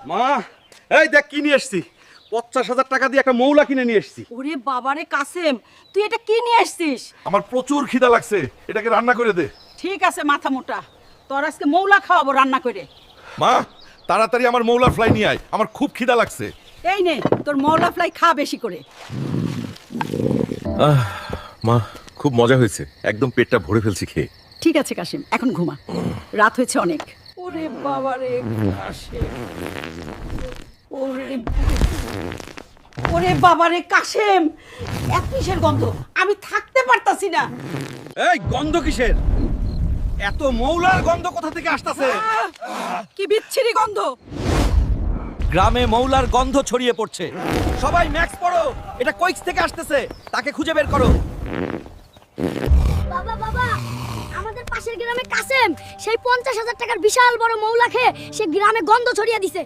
মা, এই দেখ কি নিয়ে এসছি। 50,000 টাকা দিয়ে একটা মৌলা কিনে নিয়ে এসছি। ওরে বাবারে কাসেম, তুই এটা কি নিয়ে আসছিস? আমার প্রচুর খিদা লাগছে, এটাকে রান্না করে দে। ঠিক আছে মাথা মোটা, তোর আজকে মৌলা খাওয়াবো রান্না করে। মা, তাড়াতাড়ি আমার মৌলা ফ্লাই নিয়ে আয়, আমার খুব খিদা লাগছে। এই নে তোর মৌলা ফ্লাই খা বেশি করে। মা, খুব মজা হয়েছে, একদম পেটটা ভরে ফেলছি খেয়ে। ঠিক আছে কাসেম, এখন ঘুমা, রাত হয়েছে অনেক। ওরে বাবারে কাসেম, ওরে বাবারে কাসেম, এত কিসের গন্ধ, আমি থাকতে পারতাছি না। এই গন্ধ কিসের? এত মৌলার গন্ধ কোথা থেকে আসতেছে? কি বিচ্ছিরি গন্ধ। গ্রামে মৌলার গন্ধ ছড়িয়ে পড়ছে। সবাই ম্যাক্স পড়ো, এটা কইক্স থেকে আসতেছে, তাকে খুঁজে বের করো। বাবা বাবা, আমাদের পাশের গ্রামে কাসেম সেই 50,000 টাকার বিশাল বড় মৌলা খেয়ে সে গ্রামে গন্ধ ছড়িয়ে দিছে।